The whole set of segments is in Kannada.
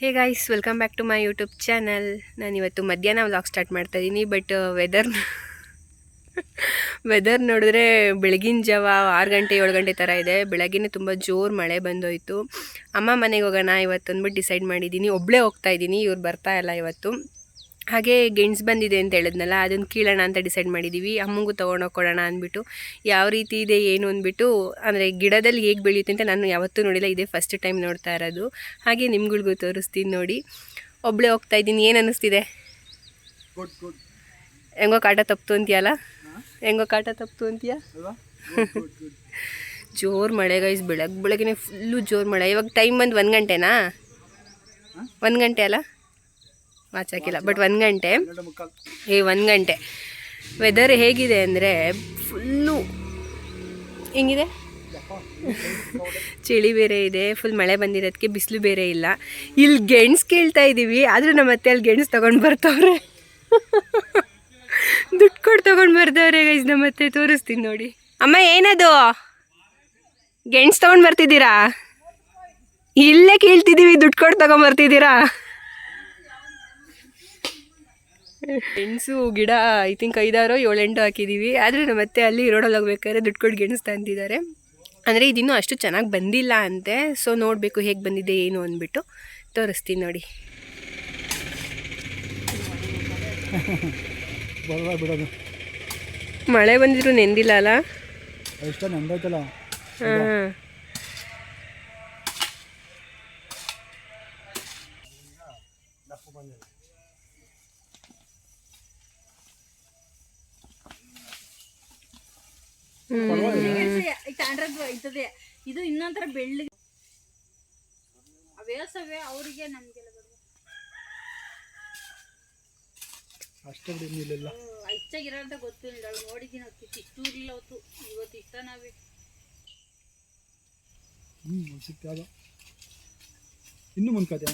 Hey guys, welcome back to my YouTube channel. ನಾನಿವತ್ತು ಮಧ್ಯಾಹ್ನ ವ್ಲಾಗ್ ಸ್ಟಾರ್ಟ್ ಮಾಡ್ತಾಯಿದ್ದೀನಿ. ಬಟ್ ವೆದರ್ ನೋಡಿದ್ರೆ ಬೆಳಗಿನ ಜಾವ 6 ಗಂಟೆ 7 ಗಂಟೆ ಥರ ಇದೆ. ಬೆಳಗ್ಗೆನೇ ತುಂಬ ಜೋರು ಮಳೆ ಬಂದೋಯ್ತು. ಅಮ್ಮ ಮನೆಗೆ ಹೋಗೋಣ ಇವತ್ತು ಅಂದ್ಬಿಟ್ಟು ಡಿಸೈಡ್ ಮಾಡಿದ್ದೀನಿ. ಒಬ್ಬಳೇ ಹೋಗ್ತಾ ಇದ್ದೀನಿ, ಇವ್ರು ಬರ್ತಾ ಇಲ್ಲ ಇವತ್ತು. ಹಾಗೆ ಗೆಣಸು ಬಂದಿದೆ ಅಂತ ಹೇಳಿದ್ನಲ್ಲ, ಅದನ್ನು ಕೀಳೋಣ ಅಂತ ಡಿಸೈಡ್ ಮಾಡಿದ್ದೀವಿ. ಅಮ್ಮಂಗೂ ತೊಗೊಂಡೋಗಿ ಕೊಡೋಣ ಅಂದ್ಬಿಟ್ಟು. ಯಾವ ರೀತಿ ಇದೆ ಏನು ಅಂದ್ಬಿಟ್ಟು, ಅಂದರೆ ಗಿಡದಲ್ಲಿ ಹೇಗೆ ಬೆಳೆಯುತ್ತೆ ಅಂತ ನಾನು ಯಾವತ್ತೂ ನೋಡಿಲ್ಲ, ಇದೇ ಫಸ್ಟ್ ಟೈಮ್ ನೋಡ್ತಾ ಇರೋದು. ಹಾಗೆ ನಿಮ್ಗಳಿಗೂ ತೋರಿಸ್ತೀನಿ ನೋಡಿ. ಒಬ್ಬಳೇ ಹೋಗ್ತಾ ಇದ್ದೀನಿ. ಏನು ಅನ್ನಿಸ್ತಿದೆ? ಹೆಂಗೋ ಕಾಟ ತಪ್ತು ಅಂತೀಯಲ್ಲ? ಹೆಂಗೋ ಕಾಟ ತಪ್ತು ಅಂತೀಯ? ಜೋರು ಮಳೆ ಗೈಸ್, ಬೆಳಗ್ಗೆನೇ ಫುಲ್ಲು ಜೋರು ಮಳೆ. ಇವಾಗ ಟೈಮ್ ಬಂದು 1 ಗಂಟೆನಾ? 1 ಗಂಟೆ ಅಲ್ಲ, ವಾಚ್ ಹಾಕಿಲ್ಲ, ಬಟ್ 1 ಗಂಟೆ. 1 ಗಂಟೆ. ವೆದರ್ ಹೇಗಿದೆ ಅಂದರೆ ಫುಲ್ಲು ಹೆಂಗಿದೆ, ಚಳಿ ಬೇರೆ ಇದೆ, ಫುಲ್ ಮಳೆ ಬಂದಿರೋದಕ್ಕೆ ಬಿಸಿಲು ಬೇರೆ ಇಲ್ಲ. ಇಲ್ಲಿ ಗೆಣಸು ಕೇಳ್ತಾ ಇದ್ದೀವಿ, ಆದರೂ ನಮ್ಮ ಅತ್ತೆ ಅಲ್ಲಿ ಗೆಣಸು ತೊಗೊಂಡು ಬರ್ತವ್ರೆ. ದುಡ್ಡು ಕೊಟ್ಟು ತೊಗೊಂಡು ಬರ್ತವ್ರೆ ಗೈಸ್ ನಮ್ಮ ಅತ್ತೆ. ತೋರಿಸ್ತೀನಿ ನೋಡಿ. ಅಮ್ಮ ಏನದು ಗೆಣಸು ತೊಗೊಂಡು ಬರ್ತಿದ್ದೀರಾ? ಇಲ್ಲೇ ಕೇಳ್ತಿದ್ದೀವಿ, ದುಡ್ಡು ಕೊಟ್ಟು ತೊಗೊಂಬರ್ತಿದ್ದೀರಾ? ಗೆಣಸು ಗಿಡ ಐ ಥಿಂಕ್ 5 6 7 8 ಹಾಕಿದ್ದೀವಿ. ಆದರೆ ನಮ್ಮ ಅತ್ತೆ ಅಲ್ಲಿ ರೋಡಲ್ಲಿ ಹೋಗ್ಬೇಕಾದ್ರೆ ದುಡ್ಡು ಕೊಟ್ಟು ಗೆಣಸು ತಂದಿದ್ದಾರೆ. ಅಂದರೆ ಇದಿನ್ನೂ ಅಷ್ಟು ಚೆನ್ನಾಗಿ ಬಂದಿಲ್ಲ ಅಂತೆ. ಸೊ ನೋಡಬೇಕು ಹೇಗೆ ಬಂದಿದೆ ಏನು ಅಂದ್ಬಿಟ್ಟು ತೋರಿಸ್ತೀನಿ ನೋಡಿ. ಮಳೆ ಬಂದಿದ್ರು ನೆಂದಿಲ್ಲ ಅಲ್ಲ? ಹಾಂ, ಇದು ಇನ್ನೊಂಥರ ಬೆಳ್ಳಿ ವ್ಯವಸಾಯ ಅವರಿಗೆ ನಮ್ಗೆಲ್ಲ ಹೆಚ್ಚಾಗಿರೋಂತ ಗೊತ್ತಿಲ್ಲ. ನೋಡಿದ್ದೀನಿ ಇಷ್ಟು ಇರಲಿಲ್ಲ ಅವತ್ತು, ಇವತ್ತು ಇಷ್ಟ ನಾವೇ ಇನ್ನು ಮುಂದ್ಕತೆ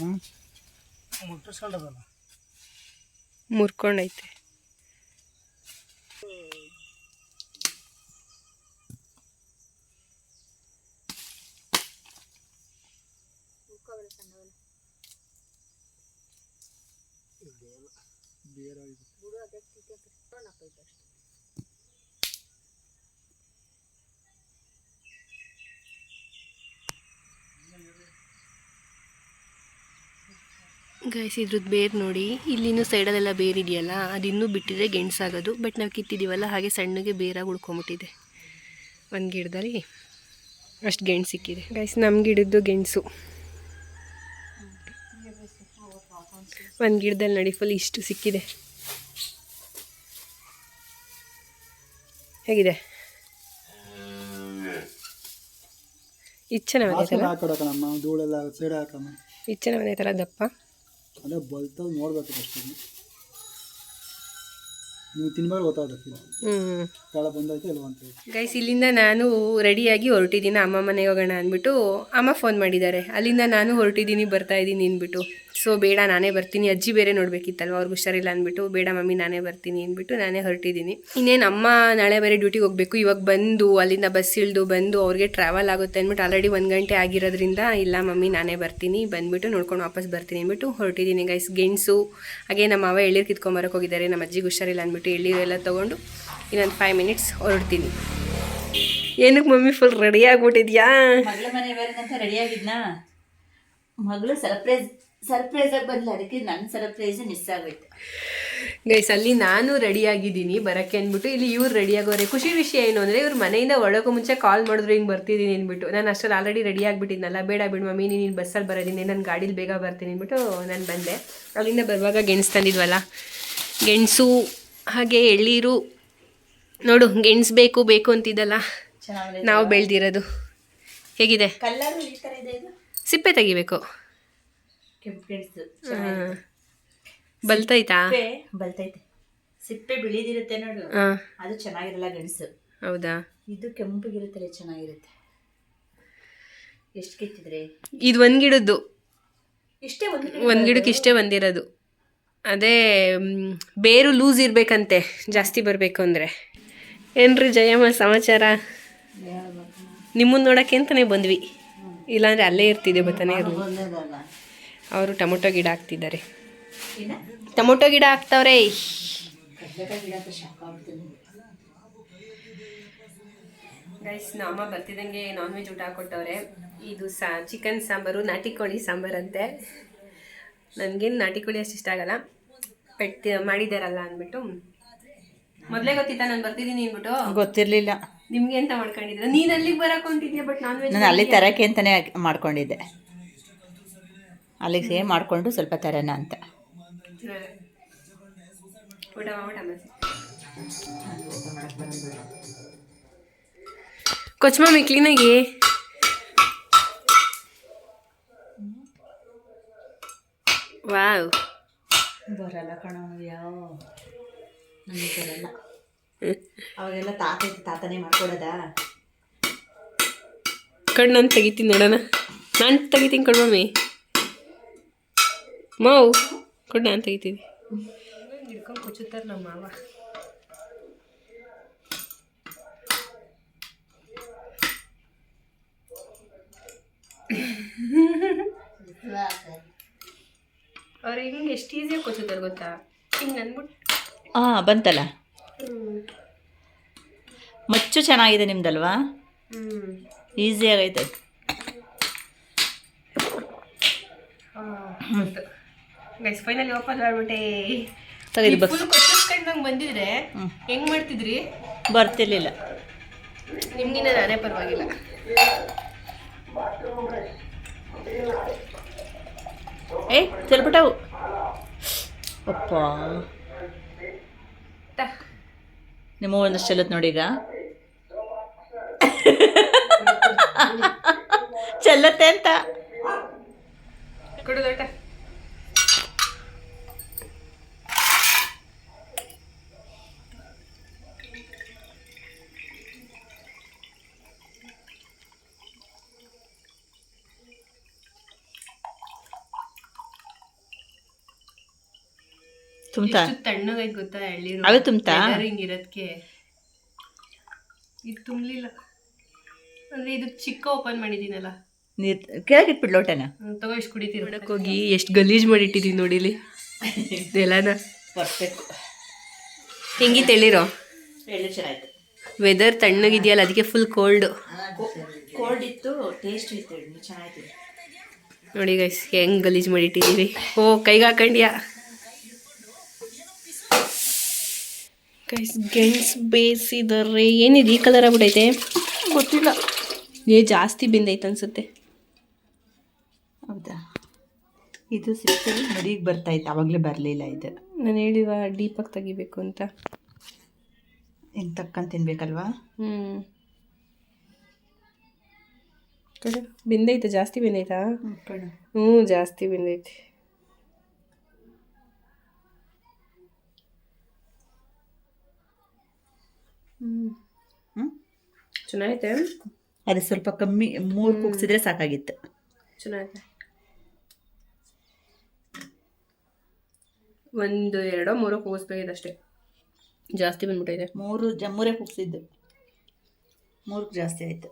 ಮುರ್ಕೊಂಡೈತೆ. ಗೈಸ್, ಇದ್ರದ್ದು ಬೇರು ನೋಡಿ, ಇಲ್ಲಿನೂ ಸೈಡಲ್ಲೆಲ್ಲ ಬೇರು ಇದೆಯಲ್ಲ, ಅದಿನ್ನೂ ಬಿಟ್ಟಿದ್ರೆ ಗೆಣಸಾಗೋದು. ಬಟ್ ನಾವು ಕಿತ್ತಿದ್ದೀವಲ್ಲ, ಹಾಗೆ ಸಣ್ಣಗೆ ಬೇರಾಗಿ ಉಳ್ಕೊಂಬಿಟ್ಟಿದೆ. ಒಂದು ಗಿಡದಲ್ಲಿ ಅಷ್ಟು ಗೆಣಸು ಸಿಕ್ಕಿದೆ ಗೈಸ್. ನಮ್ಮ ಗಿಡದ್ದು ಗೆಣಸು ಒಂದು ಗಿಡದಲ್ಲಿ ನೋಡಿ ಫುಲ್ ಇಷ್ಟು ಸಿಕ್ಕಿದೆ. ಹೇಗಿದೆ? ಇಚ್ಚನ ಬಂದೈತಲ್ಲ ದಪ್ಪ. ಅದೇ ಬಲ್ತಲ್ಲಿ ನೋಡ್ಬೇಕು ಅಷ್ಟೇ, ನೀವು ತಿನ್ಬೇಕು ಗೊತ್ತಾಗುತ್ತೆ. ಕಾಳ ಬಂದೈತೆ ಇಲ್ಲ ಅಂತ ಗೈಸ್, ಇಲ್ಲಿಂದ ನಾನು ರೆಡಿಯಾಗಿ ಹೊರಟಿದ್ದೀನಿ. ಅಮ್ಮ ಮನೆಗೆ ಹೋಗೋಣ ಅಂದ್ಬಿಟ್ಟು ಅಮ್ಮ ಫೋನ್ ಮಾಡಿದ್ದಾರೆ. ಅಲ್ಲಿಂದ ನಾನು ಹೊರಟಿದ್ದೀನಿ, ಬರ್ತಾ ಇದ್ದೀನಿ ಅಂದ್ಬಿಟ್ಟು. ಸೊ ಬೇಡ ನಾನೇ ಬರ್ತೀನಿ, ಅಜ್ಜಿ ಬೇರೆ ನೋಡಬೇಕಿತ್ತಲ್ವ, ಅವ್ರಿಗೆ ಹುಷಾರಿಲ್ಲ ಅಂದ್ಬಿಟ್ಟು ಬೇಡ ಮಮ್ಮಿ ನಾನೇ ಬರ್ತೀನಿ ಅಂದ್ಬಿಟ್ಟು ನಾನೇ ಹೊರಟಿದ್ದೀನಿ. ಇನ್ನೇನು ಅಮ್ಮ ನಾಳೆ ಬೇರೆ ಡ್ಯೂಟಿಗೆ ಹೋಗಬೇಕು. ಇವಾಗ ಬಂದು ಅಲ್ಲಿಂದ ಬಸ್ ಇಳಿದು ಬಂದು ಅವ್ರಿಗೆ ಟ್ರಾವೆಲ್ ಆಗುತ್ತೆ ಅಂದ್ಬಿಟ್ಟು ಆಲ್ರೆಡಿ 1 ಗಂಟೆ ಆಗಿರೋದ್ರಿಂದ ಇಲ್ಲ ಮಮ್ಮಿ ನಾನೇ ಬರ್ತೀನಿ, ಬಂದುಬಿಟ್ಟು ನೋಡ್ಕೊಂಡು ವಾಪಸ್ ಬರ್ತೀನಿ ಅಂದ್ಬಿಟ್ಟು ಹೊರಟಿದ್ದೀನಿ ಗೈಸ್. ಗೆಣಸು ಹಾಗೆ ನಮ್ಮ ಮಾವ ಎಳ್ಳೀರು ಕಿತ್ಕೊಂಬರಕ್ಕೆ ಹೋಗಿದ್ದಾರೆ. ನಮ್ಮ ಅಜ್ಜಿಗೆ ಹುಷಾರಿಲ್ಲ ಅಂದ್ಬಿಟ್ಟು ಎಳ್ಳೀರು ಎಲ್ಲ ತೊಗೊಂಡು ಇನ್ನೊಂದು 5 ಮಿನಿಟ್ಸ್ ಹೊರಡ್ತೀನಿ. ಏನಕ್ಕೆ ಮಮ್ಮಿ ಫುಲ್ ರೆಡಿ ಆಗ್ಬಿಟ್ಟಿದ್ಯಾ? ಮಗಳ ಮನೆ ಬರೋದಂತ ರೆಡಿ ಆಗಿದ್ನಾ, ಮಗಳು ಸರ್ಪ್ರೈಸಾಗಿ ಬಂದ್ಲು, ಅದಕ್ಕೆ ನನ್ನ ಸರ್ಪ್ರೈಸ್ ಮಿಸ್ ಆಗೋಯ್ತು ಗೈಸ್. ಅಲ್ಲಿ ನಾನು ರೆಡಿಯಾಗಿದ್ದೀನಿ ಬರೋಕ್ಕೆ ಅಂದ್ಬಿಟ್ಟು, ಇಲ್ಲಿ ಇವ್ರು ರೆಡಿಯಾಗೋರೆ. ಖುಷಿ ವಿಷಯ ಏನು ಅಂದರೆ, ಇವ್ರು ಮನೆಯಿಂದ ಒಳಗೋ ಮುಂಚೆ ಕಾಲ್ ಮಾಡಿದ್ರು ಹಿಂಗೆ ಬರ್ತಿದ್ದೀನಿ ಅಂದ್ಬಿಟ್ಟು. ನಾನು ಅಷ್ಟರಲ್ಲಿ ಆಲ್ರೆಡಿ ರೆಡಿ ಆಗಿಬಿಟ್ಟಿದ್ನಲ್ಲ, ಬೇಡ ಬಿಡು ಮಮ್ಮಿ ನೀನು ಬಸ್ಸಲ್ಲಿ ಬರೋದೀನಿ, ನಾನು ಗಾಡೀಲಿ ಬೇಗ ಬರ್ತೀನಿ ಅಂದ್ಬಿಟ್ಟು ನಾನು ಬಂದೆ. ಅಲ್ಲಿಂದ ಬರುವಾಗ ಗೆಣಸು ತಂದಿದ್ವಲ್ಲ, ಗೆಣಸು ಹಾಗೆ ಎಳ್ಳೀರು ನೋಡು. ಗೆಣಸು ಬೇಕು ಬೇಕು ಅಂತಿದ್ದಲ್ಲ, ನಾವು ಬೆಳೆದಿರೋದು. ಹೇಗಿದೆ? ಕಲ್ಲರು ಈ ಥರ ಇದೆ. ಇದು ಸಿಪ್ಪೆ ತೆಗಿಬೇಕು. ಕೆಂಪು ಗೆಣಸು ಬಲ್ತೈತಾ? ಬಲ್ತೈತೆ. ಸಿಪ್ಪೆ ಬಿಳಿದಿರುತ್ತೆ ನೋಡು, ಅದು ಚೆನ್ನಾಗಿರಲ್ಲ ಗೆಣಸು. ಹೌದಾ? ಇದು ಕೆಂಪಗಿರುತ್ತಲ್ಲ, ಚೆನ್ನಾಗಿರುತ್ತೆ. ಎಷ್ಟು ಕಿತ್ತಿದ್ರೆ ಇದು ಒಂದು ಗಿಡದ್ದು ಇಷ್ಟೇ, ಒಂದು ಗಿಡಕ್ಕೆ ಇಷ್ಟೇ ಬಂದಿರೋದು. ಅದೇ ಬೇರು ಲೂಸ್ ಇರಬೇಕಂತೆ, ಜಾಸ್ತಿ ಬರಬೇಕು ಅಂದರೆ. ಏನ್ರಿ ಜಯಮ್ಮ ಸಮಾಚಾರ? ನಿಮ್ಮನ್ನು ನೋಡೋಕ್ಕೆ ಅಂತಲೇ ಬಂದ್ವಿ, ಇಲ್ಲಾಂದರೆ ಅಲ್ಲೇ ಇರ್ತಿದ್ದೆ, ಬರ್ತಾನೆ ಇರಲಿ. ಅವರು ಟೊಮೊಟೊ ಗಿಡ ಹಾಕ್ತಿದ್ದಾರೆ. ಏನ ಟೊಮೊಟೊ ಗಿಡ ಹಾಕ್ತವ್ರೆ. ಕಡ್ಲೆಕಾಯಿ ಗಿಡ ಅಂತ ಶಾಕ್ ಆಗ್ಬಿಡ್ತೀನಿ. ಗೈಸ್, ನಮ್ಮ ಬರ್ತಿದ್ದಂಗೆ ನಾನ್ ವೆಜ್ ಊಟ ಹಾಕೊಟ್ಟವ್ರೆ. ಇದು ಚಿಕನ್ ಸಾಂಬಾರು, ನಾಟಿ ಕೋಳಿ ಸಾಂಬಾರಂತೆ. ನನಗೇನು ನಾಟಿ ಕೋಳಿ ಅಷ್ಟು ಇಷ್ಟ ಆಗಲ್ಲ, ಬಟ್ ಮಾಡಿದಾರಲ್ಲ ಅಂದ್ಬಿಟ್ಟು. ಮೊದಲೇ ಗೊತ್ತಿತ್ತಾ ನಾನು ಬರ್ತಿದ್ದೀನಿ ಅಂದ್ಬಿಟ್ಟು? ಗೊತ್ತಿರಲಿಲ್ಲ. ನಿಮ್ಗೆ ಅಂತ ಮಾಡ್ಕೊಂಡಿದ್ರೆ ನೀನು ಅಲ್ಲಿಗೆ ಬರಕ್ಕೆ ಹೊಂಟಿದ್ಯಾ, ಬಟ್ ನಾನ್ ವೆಜ್ ನಾನು ಅಲ್ಲಿ ತರಕ್ಕೆ ಅಂತಲೇ ಮಾಡ್ಕೊಂಡಿದ್ದೆ. ಅಲ್ಲಿಗೆ ಸೇಮ್ ಮಾಡಿಕೊಂಡು ಸ್ವಲ್ಪ ತರೋಣ ಅಂತ. ಊಟ ಕೊಚ್ಮಮ್ಮಿ ಕ್ಲೀನಾಗಿ. ವಾವ್, ಬರಲ್ಲ ಕಣೋ, ಯಾವ ನನಗೆ ಬರಲ್ಲ. ಅವಾಗೆಲ್ಲ ತಾತನೇ ಮಾಡ್ಕೊಡೋದಾ. ಕಣ್ಣು ನಾನು ತೆಗಿತೀನಿ ನೋಡೋಣ. ನಾನು ತೆಗಿತೀನಿ ಕೊಡ್ಮಮ್ಮಿ. ಮಾವು ಕೊಡು, ನಾನು ತೆಗಿತೀನಿ. ಹಿಡ್ಕೊಂಡು ಕುಚ್ಚುತ್ತಾರೆ ನಮ್ಮ ಮಾವ. ಅವ್ರು ಹಿಂಗೆ ಎಷ್ಟು ಈಸಿಯಾಗಿ ಕೊಚ್ಚುತ್ತಾರೆ ಗೊತ್ತಾ, ಹಿಂಗೆ ಅಂದ್ಬಿಟ್ಟು. ಬಂತಲ್ಲ, ಮಚ್ಚು ಚೆನ್ನಾಗಿದೆ ನಿಮ್ದಲ್ವಾ, ಈಸಿ ಆಗೈತೆ. ಗೈಸ್ ಫೈನಲಿ ಓಪನ್ ಮಾಡ್ಬಿಟ್ಟೆ. ತೆಗಿರ್ಬೇಕು. ಫುಲ್ ಕೊಚ್ಚಿಸ್ಕೊಂಡಂಗೆ ಬಂದಿದ್ರೆ ಹೆಂಗೆ ಮಾಡ್ತಿದ್ರಿ? ಬರ್ತಿರ್ಲಿಲ್ಲ. ನಿಮ್ಗಿನ್ನ ನಾನೇ ಪರವಾಗಿಲ್ಲ. ಚೆಲ್ಬಿಟ್ಟವು ಅಪ್ಪ. ನಿಮ್ಮ ಒಂದಷ್ಟು ಚೆಲ್ಲತ್ ನೋಡಿ ಈಗ. ಚೆಲ್ಲತ್ತೆ ಅಂತ ಕೊಡು ದೊಡ್ಡ. ತುಂಬ್ತಾ ತಣ್ಣಗೈತೆ ಗೊತ್ತಾ ಎಳ್ನೀರು. ಅವೇ ತುಂಬ್ತಾ ಹಿಂಗಿರೋದಕ್ಕೆ ಇದು ತುಂಬಲಿಲ್ಲ. ಅಂದ್ರೆ ಇದು ಚಿಕ್ಕ ಓಪನ್ ಮಾಡಿದ್ದೀನಲ್ಲ. ನೀರು ಕೆಳಗೆ ಇಟ್ಬಿಟ್ಟು ಲೋಟನ ತಗೋ ಇಷ್ಟು ಕುಡಿತೀವಿ. ನೋಡಕ್ಕೆ ಹೋಗಿ ಎಷ್ಟು ಗಲೀಜು ಮಾಡಿಟ್ಟಿದ್ದೀನಿ ನೋಡಿಲಿ ಎಲ್ಲನ. ಪರ್ಫೆಕ್ಟ್. ಹೆಂಗಿತ್ತು ಎಳ್ನೀರು? ಎಳ್ನೀರು ಚೆನ್ನಾಯ್ತು. ವೆದರ್ ತಣ್ಣಗಿದೆಯಲ್ಲ, ಅದಕ್ಕೆ ಫುಲ್ ಕೋಲ್ಡು. ಕೋಲ್ಡ್ ಇತ್ತು, ಟೇಸ್ಟ್ ಇತ್ತು, ಎಳ್ನೀರು ಚೆನ್ನಾಯ್ತು. ನೋಡಿ ಗೈಸ್ ಹೆಂಗೆ ಗಲೀಜು ಮಾಡಿಟ್ಟಿದ್ದೀವಿ. ಓ ಕೈಗೆ ಹಾಕೊಂಡ್ಯಾ ಗೈಸ್. ಗೆಣಸ್ ಬೇಯಿಸಿದರೆ ಏನಿದೆ ಈ ಕಲರ್ ಆಗ್ಬಿಟ್ಟೈತೆ ಗೊತ್ತಿಲ್ಲ. ಜಾಸ್ತಿ ಬೆಂದೈತೆ ಅನ್ಸುತ್ತೆ. ಹೌದಾ, ಇದು ಸಿಪ್ಪಲ್ಲಿ ಮಡಿಗೆ ಬರ್ತಾಯಿತ್ತು, ಆವಾಗಲೇ ಬರಲಿಲ್ಲ. ಇದು ನಾನು ಹೇಳಿವ ಡೀಪಾಗಿ ತೆಗಿಬೇಕು ಅಂತ. ಹಿಂಗೆ ತಕ್ಕಂತ ತಿನ್ಬೇಕಲ್ವಾ? ಬೆಂದೈತೆ, ಜಾಸ್ತಿ ಬೆಂದೈತಾ? ಜಾಸ್ತಿ ಬೆಂದೈತೆ. ಚೆನ್ನಾಗೈತೆ. ಅದು ಸ್ವಲ್ಪ ಕಮ್ಮಿ, 3 ಕೂಗ್ಸಿದ್ರೆ ಸಾಕಾಗಿತ್ತು. ಚೆನ್ನಾಗೈತೆ. 1 2 3 ಕೂಗಿಸ್ಬೇಕಿದೆ ಅಷ್ಟೇ, ಜಾಸ್ತಿ ಬಂದ್ಬಿಟ್ಟೈತೆ. 3 ಕೂಗ್ಸಿದ್ದು, 3 ಜಾಸ್ತಿ ಆಯಿತು.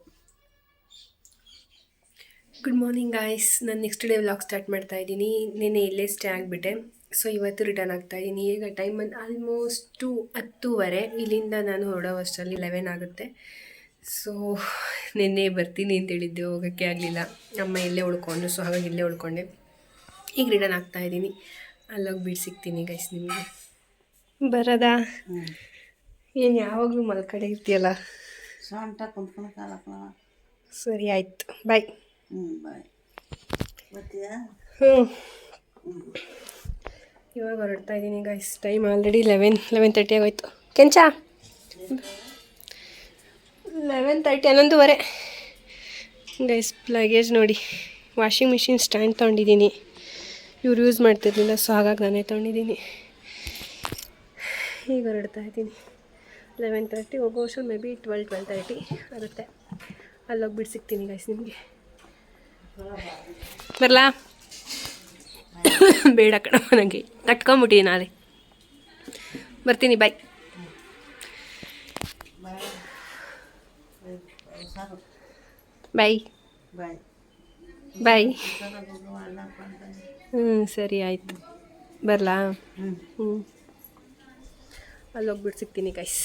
Good morning guys. ನಾನು ನೆಕ್ಸ್ಟ್ ಡೇ ವ್ಲಾಗ್ ಸ್ಟಾರ್ಟ್ ಮಾಡ್ತಾ ಇದ್ದೀನಿ. ನೆನ್ನೆ ಇಲ್ಲೇ ಸ್ಟೇ ಆಗಿಬಿಟ್ಟೆ. ಸೊ ಇವತ್ತು ರಿಟರ್ನ್ ಆಗ್ತಾ ಇದ್ದೀನಿ. ಈಗ ಟೈಮ್ ಬಂದು ಆಲ್ಮೋಸ್ಟು 10:30. ಇಲ್ಲಿಂದ ನಾನು ಹೊರಡೋ ಅಷ್ಟರಲ್ಲಿ 11 ಆಗುತ್ತೆ. ಸೊ ನಿನ್ನೆ ಬರ್ತೀನಿ ಅಂತ ಹೇಳಿದ್ದೆ, ಹೋಗೋಕ್ಕೆ ಆಗಲಿಲ್ಲ. ಅಮ್ಮ ಇಲ್ಲೇ ಉಳ್ಕೊಂಡ್ರು, ಸೊ ಹಾಗಾಗಿ ಇಲ್ಲೇ ಉಳ್ಕೊಂಡೆ. ಈಗ ರಿಟರ್ನ್ ಆಗ್ತಾ ಇದ್ದೀನಿ. ಅಲ್ಲೋಗಿ ಬಿಟ್ಟು ಸಿಗ್ತೀನಿ ಗೈಸ್ ನಿಮಗೆ. ಬರೋದಾ? ಏನು ಯಾವಾಗಲೂ ಮಲ್ಕಡೆ ಇರ್ತೀಯಲ್ಲ. ಸರಿ ಆಯಿತು, ಬಾಯ್. ಇವಾಗ ಹೊರಡ್ತಾ ಇದ್ದೀನಿ ಗೈಸ್. ಟೈಮ್ ಆಲ್ರೆಡಿ 11:30 ಆಗೋಯ್ತು. ಕೆಂಚ 11:30, 11:15 ಗೈಸ್. ಲಗೇಜ್ ನೋಡಿ, ವಾಷಿಂಗ್ ಮಿಷಿನ್ ಸ್ಟ್ಯಾಂಡ್ ತೊಗೊಂಡಿದ್ದೀನಿ. ಇವ್ರು ಯೂಸ್ ಮಾಡ್ತಿರ್ಲಿಲ್ಲ, ಸೊ ಹಾಗಾಗಿ ನಾನೇ ತೊಗೊಂಡಿದ್ದೀನಿ. ಈಗ ಹೊರಡ್ತಾ ಇದ್ದೀನಿ. 11:30 ಹೋಗೋ ವರ್ಷ ಮೇ ಬಿ 12:30 ಆಗುತ್ತೆ. ಅಲ್ಲೋಗ್ಬಿಟ್ಟು ಸಿಗ್ತೀನಿ ಗೈಸ್ ನಿಮಗೆ. ಬರಲಾ? ಬೇಡ ಕಣ, ನನಗೆ ಕಟ್ಕೊಂಬಿಟ್ಟಿನಿ ನಾಳೆ. ಬರ್ತೀನಿ, ಬಾಯ್. ಬಾಯ್. ಬಾಯ್. ಸರಿ ಆಯಿತು, ಬರಲಾ? ಅಲ್ಲೋಗ್ಬಿಟ್ಟು ಸಿಗ್ತೀನಿ ಗೈಸ್.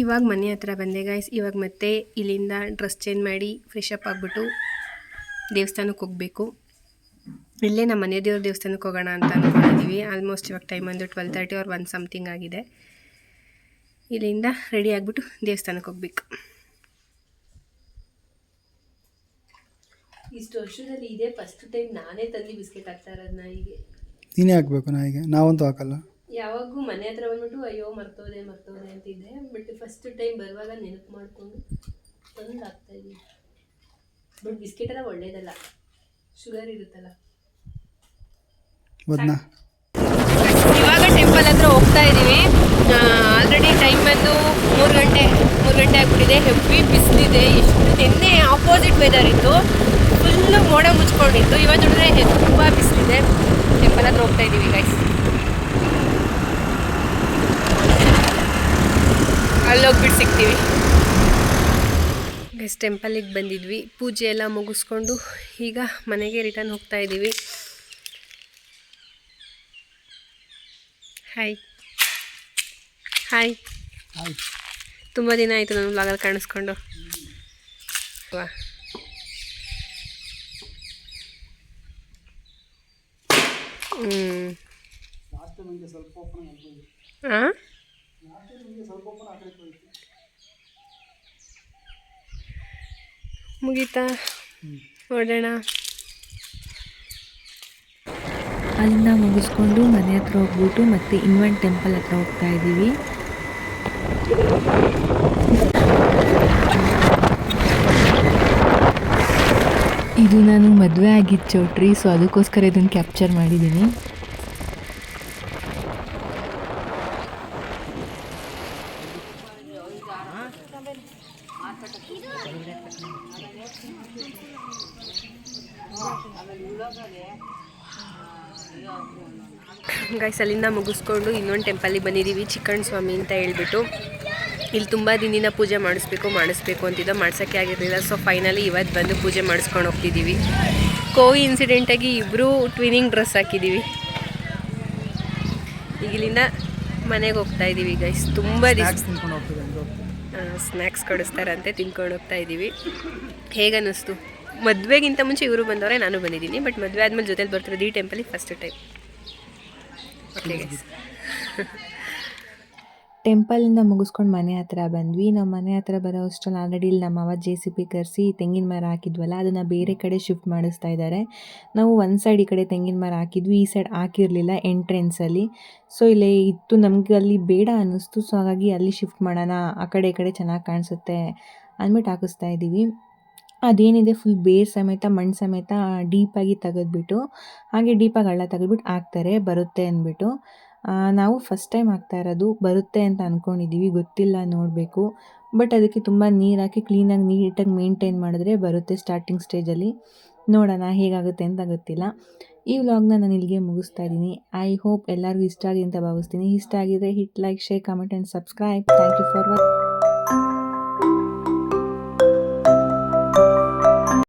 ಇವಾಗ ಮನೆ ಹತ್ರ ಬಂದೆ ಗೈಸ್. ಇವಾಗ ಮತ್ತೆ ಇಲ್ಲಿಂದ ಡ್ರೆಸ್ ಚೇಂಜ್ ಮಾಡಿ ಫ್ರೆಶ್ ಅಪ್ ಆಗಿಬಿಟ್ಟು ದೇವಸ್ಥಾನಕ್ಕೆ ಹೋಗಬೇಕು. ಇಲ್ಲೇ ನಮ್ಮ ಮನೆ ದೇವ್ರ ದೇವಸ್ಥಾನಕ್ಕೆ ಹೋಗೋಣ ಅಂತ ಅಂದ್ಕೊಂಡಿದ್ದೀವಿ. ಆಲ್ಮೋಸ್ಟ್ ಇವಾಗ ಟೈಮ್ ಒಂದು 12:30 or 1 ಸಮಥಿಂಗ್ ಆಗಿದೆ. ಇಲ್ಲಿಂದ ರೆಡಿ ಆಗಿಬಿಟ್ಟು ದೇವಸ್ಥಾನಕ್ಕೆ ಹೋಗ್ಬೇಕು. ಇಷ್ಟು ವರ್ಷದಲ್ಲಿ ಇದೇ ಫಸ್ಟ್ ಟೈಮ್ ನಾನೇ ತಂದು ಬಿಸ್ಕೆಟ್ ಹಾಕ್ತಾ ಇರೋದು ನಾಯಿಗೆ. ನೀನೇ ಹಾಕ್ಬೇಕು ನಾಯಿಗೆ, ನಾವಂತೂ ಹಾಕಲ್ಲ. ಯಾವಾಗೂ ಮನೆ ಹತ್ರ ಬಂದ್ಬಿಟ್ಟು ಅಯ್ಯೋ ಮರ್ತೋದೆ ಅಂತಿದ್ದೆ. ಬಟ್ ಫಸ್ಟ್ ಟೈಮ್ ಬರುವಾಗ ನೆನಪು ಮಾಡಿಕೊಂಡು ತಂದು ಹಾಕ್ತಾಯಿದ್ದೀನಿ. ಬಟ್ ಬಿಸ್ಕೆಟ್ ಎಲ್ಲ ಒಳ್ಳೇದಲ್ಲ, ಶುಗರ್ ಇರುತ್ತಲ್ಲ. ಇವಾಗ ಟೆಂಪಲ್ ಹತ್ರ ಹೋಗ್ತಾ ಇದ್ದೀವಿ. ಆಲ್ರೆಡಿ ಟೈಮ್ ಬಂದು 3 ಗಂಟೆ ಆಗಿಬಿಟ್ಟಿದೆ. ಹೆವಿ ಬಿಸಿಲಿದೆ. ಎಷ್ಟು ನಿನ್ನೆ ಆಪೋಸಿಟ್ ವೆದರ್ ಇತ್ತು, ಫುಲ್ಲು ಮೋಡ ಮುಚ್ಕೊಂಡಿತ್ತು. ಇವಾಗ ನೋಡಿದ್ರೆ ತುಂಬ ಬಿಸಿಲಿದೆ. ಟೆಂಪಲ್ ಹತ್ರ ಹೋಗ್ತಾ ಇದ್ದೀವಿ ಗೈಸ್. ಅಲ್ಲೋಗ್ಬಿಟ್ಟು ಸಿಗ್ತೀವಿ ಗೈಸ್. ಟೆಂಪಲಿಗೆ ಬಂದಿದ್ವಿ, ಪೂಜೆ ಎಲ್ಲ ಮುಗಿಸ್ಕೊಂಡು ಈಗ ಮನೆಗೆ ರಿಟರ್ನ್ ಹೋಗ್ತಾ ಇದ್ದೀವಿ. Hi hi. ತುಂಬ ದಿನ ಆಯಿತು ನಾನು ವ್ಲಾಗಲ್ಲಿ ಕಾಣಿಸ್ಕೊಂಡು. ವಾ, ಹಾಂ ಮುಗೀತಾ? ಹೊರಡೋಣ. ಅಲ್ಲಿಂದ ಮುಗಿಸ್ಕೊಂಡು ಮನೆ ಹತ್ರ ಹೋಗ್ಬಿಟ್ಟು ಮತ್ತೆ ಇನ್ನೊಂದು ಟೆಂಪಲ್ ಹತ್ರ ಹೋಗ್ತಾ ಇದ್ದೀವಿ. ಇದು ನಾನು ಮದುವೆ ಆಗಿದ್ದ ಚೌಟ್ರಿ, ಸೊ ಅದಕ್ಕೋಸ್ಕರ ಇದನ್ನು ಕ್ಯಾಪ್ಚರ್ ಮಾಡಿದ್ದೀನಿ. ಗೈಸ್ ಅಲ್ಲಿಂದ ಮುಗಿಸ್ಕೊಂಡು ಇನ್ನೊಂದು ಟೆಂಪಲಿಗೆ ಬಂದಿದ್ದೀವಿ, ಚಿಕ್ಕಣ್ಣ ಸ್ವಾಮಿ ಅಂತ ಹೇಳ್ಬಿಟ್ಟು. ಇಲ್ಲಿ ತುಂಬ ದಿನದಿಂದ ಪೂಜೆ ಮಾಡಿಸ್ಬೇಕು ಅಂತಿದ್ದೋ, ಮಾಡ್ಸೋಕ್ಕೆ ಆಗಿರಲಿಲ್ಲ. ಸೊ ಫೈನಲಿ ಇವತ್ತು ಬಂದು ಪೂಜೆ ಮಾಡಿಸ್ಕೊಂಡು ಹೋಗ್ತಿದ್ದೀವಿ. ಇನ್ಸಿಡೆಂಟಾಗಿ ಇಬ್ಬರು ಟ್ವಿನಿಂಗ್ ಡ್ರೆಸ್ ಹಾಕಿದ್ದೀವಿ. ಈಗ ಇಲ್ಲಿಂದ ಮನೆಗೆ ಹೋಗ್ತಾ ಇದ್ದೀವಿ ಗೈಸ್. ತುಂಬ ಸ್ನ್ಯಾಕ್ಸ್ ಕೊಡಿಸ್ತಾರಂತೆ, ತಿನ್ಕೊಂಡು ಹೋಗ್ತಾ ಇದ್ದೀವಿ. ಹೇಗನ್ನಿಸ್ತು? ಮದುವೆಗಿಂತ ಮುಂಚೆ ಇವರು ಬಂದವರೆ, ನಾನು ಬಂದಿದ್ದೀನಿ. ಬಟ್ ಮದುವೆ ಆದಮೇಲೆ ಜೊತೆಲಿ ಬರ್ತಿರೋದು ಈ ಟೆಂಪಲಿಗೆ ಫಸ್ಟ್ ಟೈಮ್. Okay guys. ಟೆಂಪಲಿಂದ ಮುಗಿಸ್ಕೊಂಡು ಮನೆ ಹತ್ರ ಬಂದ್ವಿ. ನಮ್ಮ ಮನೆ ಹತ್ರ ಬರೋ ಅಷ್ಟರಲ್ಲಿ ಆಲ್ರೆಡಿ ಇಲ್ಲಿ ನಮ್ಮ ಅವ JCB ಕರೆಸಿ ತೆಂಗಿನ ಮರ ಹಾಕಿದ್ವಲ್ಲ, ಅದನ್ನು ಬೇರೆ ಕಡೆ ಶಿಫ್ಟ್ ಮಾಡಿಸ್ತಾ ಇದ್ದಾರೆ. ನಾವು ಒಂದು ಸೈಡ್ ಈ ಕಡೆ ತೆಂಗಿನ ಮರ ಹಾಕಿದ್ವಿ, ಈ ಸೈಡ್ ಹಾಕಿರಲಿಲ್ಲ ಎಂಟ್ರೆನ್ಸಲ್ಲಿ. ಸೊ ಇಲ್ಲಿ ಇತ್ತು, ನಮಗೆ ಅಲ್ಲಿ ಬೇಡ ಅನ್ನಿಸ್ತು. ಸೊ ಹಾಗಾಗಿ ಅಲ್ಲಿ ಶಿಫ್ಟ್ ಮಾಡೋಣ, ಆ ಕಡೆ ಈ ಕಡೆ ಚೆನ್ನಾಗಿ ಕಾಣಿಸುತ್ತೆ ಅಂದ್ಬಿಟ್ಟು ಹಾಕಿಸ್ತಾ ಇದ್ದೀವಿ. ಅದೇನಿದೆ ಫುಲ್ ಬೇರ್ ಸಮೇತ ಮಣ್ಣು ಸಮೇತ ಡೀಪಾಗಿ ತೆಗೆದ್ಬಿಟ್ಟು, ಹಾಗೆ ಡೀಪಾಗಿ ಹಳ್ಳ ತೆಗೆದ್ಬಿಟ್ಟು ಹಾಕ್ತಾರೆ ಬರುತ್ತೆ ಅಂದ್ಬಿಟ್ಟು. ನಾವು ಫಸ್ಟ್ ಟೈಮ್ ಆಗ್ತಾ ಇರೋದು, ಬರುತ್ತೆ ಅಂತ ಅಂದ್ಕೊಂಡಿದ್ದೀವಿ, ಗೊತ್ತಿಲ್ಲ, ನೋಡಬೇಕು. ಬಟ್ ಅದಕ್ಕೆ ತುಂಬ ನೀರು ಹಾಕಿ ಕ್ಲೀನಾಗಿ ನೀಟಾಗಿ ಮೇಂಟೈನ್ ಮಾಡಿದ್ರೆ ಬರುತ್ತೆ ಸ್ಟಾರ್ಟಿಂಗ್ ಸ್ಟೇಜಲ್ಲಿ. ನೋಡೋಣ ಹೇಗಾಗುತ್ತೆ ಅಂತ ಗೊತ್ತಿಲ್ಲ. ಈ ವ್ಲಾಗ್ನ ನಾನು ಇಲ್ಲಿಗೆ ಮುಗಿಸ್ತಾ ಇದ್ದೀನಿ. ಐ ಹೋಪ್ ಎಲ್ಲರಿಗೂ ಇಷ್ಟ ಆಗಿದೆ ಅಂತ ಭಾವಿಸ್ತೀನಿ. ಇಷ್ಟ ಆಗಿದ್ರೆ hit like, share, comment and subscribe. Thank you for watching.